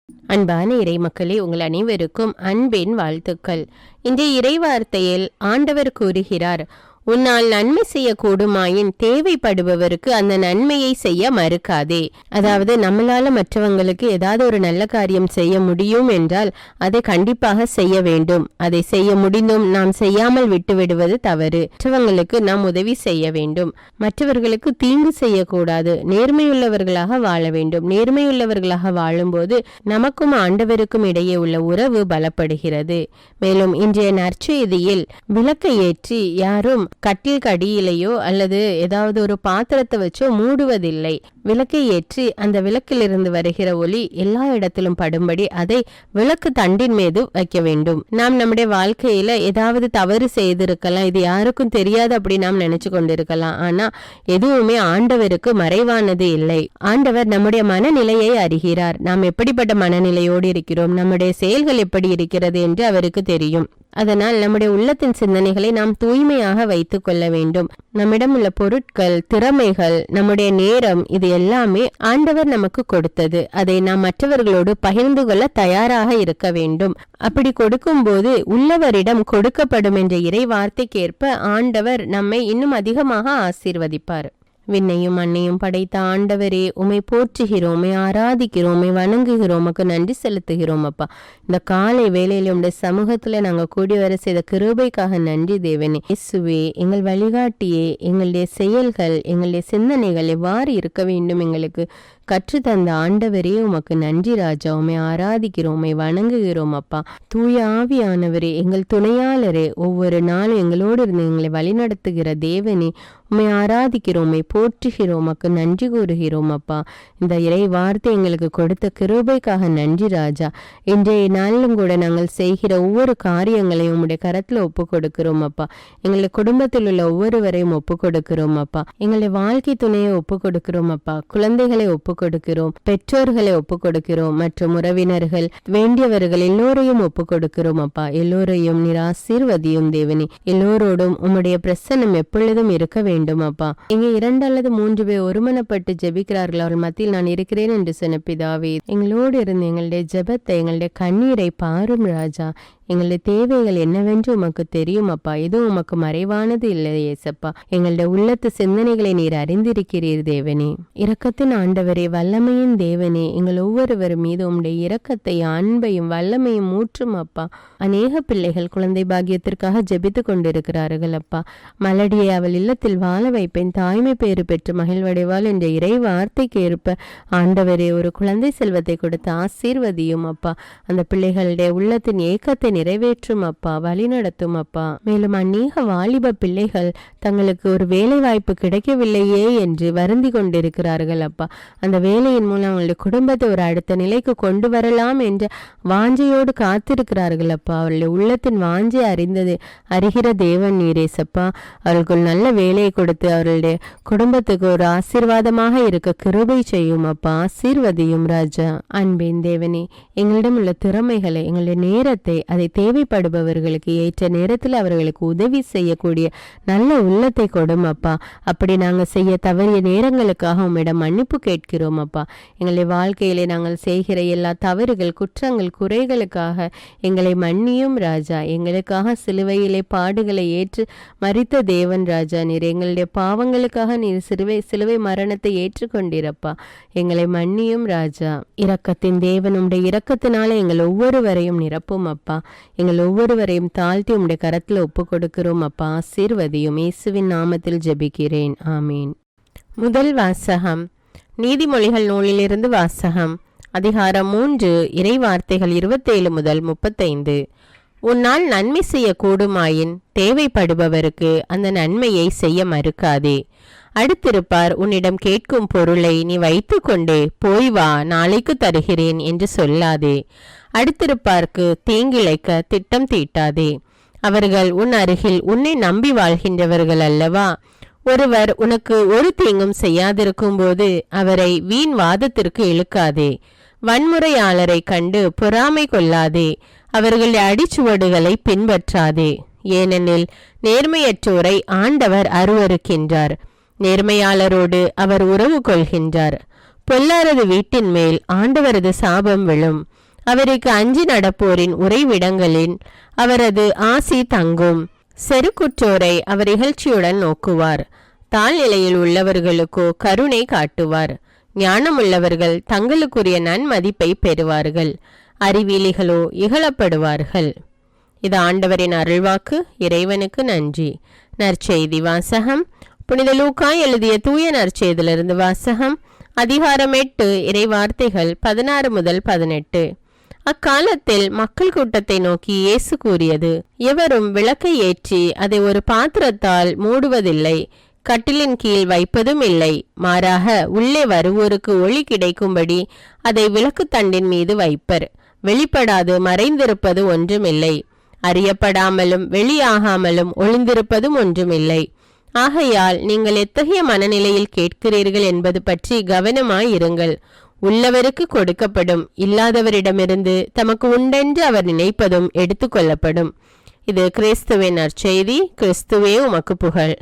அன்பான இறை மக்களே, உங்கள் அனைவருக்கும் அன்பின் வாழ்த்துக்கள். இன்றைய இறைவார்த்தையில் ஆண்டவர் கூறுகிறார், உன்னால் நன்மை செய்யக்கூடுமாயின் தேவைப்படுபவருக்கு அந்த நன்மையை செய்ய மறுக்காதே. அதாவது நம்மளால மற்றவங்களுக்கு ஏதாவது ஒரு நல்ல காரியம் செய்ய முடியும் என்றால் அதை கண்டிப்பாக செய்ய வேண்டும். அதை செய்ய முடிந்தும் நாம் செய்யாமல் விட்டுவிடுவது தவறு. மற்றவங்களுக்கு நாம் உதவி செய்ய வேண்டும். மற்றவர்களுக்கு தீங்கு செய்யக்கூடாது. நேர்மையுள்ளவர்களாக வாழ வேண்டும். நேர்மையுள்ளவர்களாக வாழும்போது நமக்கும் ஆண்டவருக்கும் இடையே உள்ள உறவு பலப்படுகிறது. மேலும் இன்றைய நற்செய்தியில் விளக்கை ஏற்றி யாரும் கட்டில் கடியிலையோ அல்லது ஏதாவது ஒரு பாத்திரத்தை வச்சோ மூடுவதில்லை. விளக்கை ஏற்றி அந்த விளக்கிலிருந்து வருகிற ஒளி எல்லா இடத்திலும் படும்படி அதை விளக்கு தண்டின் மீது வைக்க வேண்டும். நாம் நம்முடைய வாழ்க்கையில ஏதாவது தவறு செய்திருக்கலாம், இது யாருக்கும் தெரியாது அப்படி நாம் நினைச்சு கொண்டிருக்கலாம். ஆனா எதுவுமே ஆண்டவருக்கு மறைவானது இல்லை. ஆண்டவர் நம்முடைய மனநிலையை அறிகிறார். நாம் எப்படிப்பட்ட மனநிலையோடு இருக்கிறோம், நம்முடைய செயல்கள் எப்படி இருக்கிறது என்று அவருக்கு தெரியும். அதனால் நம்முடைய உள்ளத்தின் சிந்தனைகளை நாம் தூய்மையாக வைத்துக் கொள்ள வேண்டும். நம்மிடம் உள்ள பொருட்கள், திறமைகள், நம்முடைய நேரம், இது எல்லாமே ஆண்டவர் நமக்கு கொடுத்தது. அதை நாம் மற்றவர்களோடு பகிர்ந்து கொள்ள தயாராக இருக்க வேண்டும். அப்படி கொடுக்கும் போது உள்ளவரிடம் கொடுக்கப்படும் என்ற இறை வார்த்தைக்கேற்ப ஆண்டவர் நம்மை இன்னும் அதிகமாக ஆசீர்வதிப்பார். விண்ணையும் மண்ணையும் படைத்த ஆண்டவரே, உமை போற்றுகிறோம், உமை ஆராதிக்கிறோம், உமை வணங்குகிறோம், உமக்கு நன்றி செலுத்துகிறோம் அப்பா. இந்த காலை வேளையில உடைய சமூகத்துல நாங்க கூடி வர செய்த கிருபைக்காக நன்றி தேவனே. இயேசுவே, எங்கள் வழிகாட்டியே, எங்களுடைய செயல்கள், எங்களுடைய சிந்தனைகள் எவ்வாறு இருக்க வேண்டும் எங்களுக்கு கற்று தந்த ஆண்டவரே, உமக்கு நன்றி ராஜா. உமை ஆராதிக்கிறோம், உமை வணங்குகிறோம் அப்பா. தூய ஆவியானவரே, எங்கள் துணையாளரே, ஒவ்வொரு நாளும் எங்களோடு இருந்து எங்களை வழிநடத்துகிற தேவனே, உமை ஆராதிக்கிறோம், உமை போற்றுகிறோம், உமக்கு நன்றி கூறுகிறோம் அப்பா. இந்த இறை வார்த்தை எங்களுக்கு கொடுத்த கிருபைக்காக நன்றி ராஜா. இன்றைய நாளிலும் கூட நாங்கள் செய்கிற ஒவ்வொரு காரியங்களையும் உம்முடைய கரத்துல ஒப்பு கொடுக்கிறோம் அப்பா. எங்களுடைய குடும்பத்தில் உள்ள ஒவ்வொருவரையும் ஒப்பு கொடுக்கிறோம் அப்பா. எங்களுடைய வாழ்க்கை துணையை ஒப்பு கொடுக்கிறோம் அப்பா. குழந்தைகளை ஒப்பு கொடுக்கிறோம், பெற்றோர்களை ஒப்பு கொடுக்கிறோம், மற்றும் உறவினர்கள், வேண்டியவர்கள் எல்லோரையும் ஒப்பு கொடுக்கிறோம் அப்பா. எல்லோரையும் நீர் ஆசீர்வதியும் தேவனே. எல்லோரோடும் உம்முடைய பிரசன்னம் எப்பொழுதும் இருக்க வேண்டும் அப்பா. இங்கே 2 அல்லது 3 பேர் ஒருமனப்பட்டு ஜெபிக்கிறார்கள், அவர்கள் மத்தியில் நான் இருக்கிறேன் என்று சொன்ன பிதாவே, எங்களோடு இருந்து எங்களுடைய ஜெபத்தை, எங்களுடைய கண்ணீரை பாரும் ராஜா. எங்களுடைய தேவைகள் என்னவென்று உமக்கு தெரியும் அப்பா. எதுவும் உமக்கு மறைவானது இல்லை ஏசப்பா. எங்களுடைய உள்ளத்து சிந்தனைகளை நீர் அறிந்திருக்கிறீர் தேவனே. இரக்கத்தின் ஆண்டவரே, வல்லமையின் தேவனே, எங்கள் ஒவ்வொருவர் மீது உம்முடைய இரக்கத்தை, அன்பையும் வல்லமையும் ஊற்றும் அப்பா. அநேக பிள்ளைகள் குழந்தை பாக்கியத்திற்காக ஜெபித்து கொண்டிருக்கிறார்கள் அப்பா. மலடியை அவள் இல்லத்தில் வாழ வைப்பேன், தாய்மை பேறு பெற்று மகிழ்வடைவாள் என்ற இறை வார்த்தைக்கு ஏற்ப ஆண்டவரே, ஒரு குழந்தை செல்வத்தை கொடுத்து ஆசீர்வதியும் அப்பா. அந்த பிள்ளைகளுடைய உள்ளத்தின் ஏக்கத்தை நிறைவேற்றும் அப்பா, வழி நடத்தும் அப்பா. மேலும் அநேக வாலிப பிள்ளைகள் தங்களுக்கு ஒரு வேலை வாய்ப்பு கிடைக்கவில்லையே என்று வருந்தி கொண்டிருக்கிறார்கள் அப்பா. அந்த வேலையின் மூலம் அவங்களுடைய குடும்பத்தை ஒரு அடுத்த நிலைக்கு கொண்டு வரலாம் என்ற வாஞ்சையோடு காத்திருக்கிறார்கள் அப்பா. அவர்களுடைய உள்ளத்தின் வாஞ்சை அறிகிற தேவன் நீரேசப்பா. அவர்களுக்கு நல்ல வேலையை கொடுத்து அவர்களுடைய குடும்பத்துக்கு ஒரு ஆசீர்வாதமாக இருக்க கிருபை செய்யும் அப்பா. ஆசீர்வதியும் ராஜா. அன்பின் தேவனே, எங்களிடம் உள்ள திறமைகளை, எங்களுடைய நேரத்தை, அதை தேவைப்படுபவர்களுக்கு ஏற்ற நேரத்தில் அவர்களுக்கு உதவி செய்யக்கூடிய நல்ல உள்ளத்தை கொடும் அப்பா. அப்படி நாங்கள் செய்ய தவறிய நேரங்களுக்காக உம்மிடம் மன்னிப்பு கேட்கிறோம் அப்பா. எங்களுடைய வாழ்க்கையிலே நாங்கள் செய்கிற எல்லா தவறுகள், குற்றங்கள், குறைகளுக்காக எங்களை மன்னியும் ராஜா. எங்களுக்காக சிலுவையிலே பாடுகளை ஏற்று மரித்த தேவன் ராஜா. நீர் எங்களுடைய பாவங்களுக்காக நீர் சிலுவை மரணத்தை ஏற்றுக்கொண்டிருப்பா. எங்களை மன்னியும் ராஜா. இரக்கத்தின் தேவன், உம்முடைய இரக்கத்தினால எங்கள் ஒவ்வொருவரையும் நிரப்பும் அப்பா. எங்கள் ஒவ்வொருவரையும் தாழ்த்தி உம்முடைய கரத்தில் ஒப்பு கொடுக்கிறோம் அப்பா. ஆசீர்வதியும். இயேசுவின் நாமத்தில் ஜெபிக்கிறேன், ஆமீன். முதல் வாசகம் நீதிமொழிகள் நூலிலிருந்து வாசகம். அதிகாரம் 3, இறை வார்த்தைகள் 27 முதல் 35. உன்னால் நன்மை செய்ய கூடுமாயின் தேவைப்படுபவருக்கு அந்த நன்மையை செய்ய மறுக்காதே. அடுத்திருப்பார் உன்னிடம் கேட்கும் பொருளை நீ வைத்து கொண்டே போய் வா, நாளைக்கு தருகிறேன் என்று சொல்லாதே. அடுத்திருப்பார்க்கு தீங்கிழைக்க திட்டம் தீட்டாதே. அவர்கள் உன் அருகில் உன்னை நம்பி வாழ்கின்றவர்கள் அல்லவா? ஒருவர் உனக்கு ஒரு தீங்கும் செய்யாதிருக்கும் போது அவரை வீண் வாதத்திற்கு இழுக்காதே. வன்முறையாளரை கண்டு பொறாமை கொள்ளாதே. அவர்கள் அடிச்சுவடுகளை பின்பற்றாதே. ஏனெனில் நேர்மையற்றோரை ஆண்டவர் அருவருக்கின்றார், நேர்மையாளரோடு அவர் உறவு கொள்கின்றார். பொல்லாரது வீட்டின் மேல் ஆண்டவரது சாபம் விழும். அவருக்கு அஞ்சி நடப்போரின் உறைவிடங்களின் அவரது ஆசி தங்கும். செருக்குற்றோரை அவர் இகழ்ச்சியுடன் நோக்குவார். தாழ்நிலையில் உள்ளவர்களுக்கோ கருணை காட்டுவார். ஞானமுள்ளவர்கள் தங்களுக்குரிய நன்மதிப்பை பெறுவார்கள். அறிவிலிகளோ இகழப்படுவார்கள். இது ஆண்டவரின் அருள்வாக்கு. இறைவனுக்கு நன்றி. நற்செய்தி வாசகம். புனித லூக்கா எழுதிய தூய நற்செய்தியிலிருந்து வாசகம். அதிகாரம் 8, இறைவார்த்தைகள் 16 முதல் 18. அக்காலத்தில் மக்கள் கூட்டத்தை நோக்கி இயேசு கூறியது: எவரும் விளக்கை ஏற்றி அதை ஒரு பாத்திரத்தால் மூடுவதில்லை, கட்டிலின் கீழ் வைப்பதும் இல்லை. மாறாக உள்ளே வருவோருக்கு ஒளி கிடைக்கும்படி அதை விளக்கு தண்டின் மீது வைப்பர். வெளிப்படாது மறைந்திருப்பது ஒன்றுமில்லை, அறியப்படாமலும் வெளியாகாமலும் ஒளிந்திருப்பதும் ஒன்றுமில்லை. ஆகையால் நீங்கள் எத்தகைய மனநிலையில் கேட்கிறீர்கள் என்பது பற்றி கவனமாயிருங்கள். உள்ளவருக்கு கொடுக்கப்படும், இல்லாதவரிடமிருந்து தமக்கு உண்டென்று அவர் நினைப்பதும் எடுத்துக்கொள்ளப்படும். இது கிறிஸ்துவின் நற்செய்தி. கிறிஸ்துவே உமக்கு புகழ்.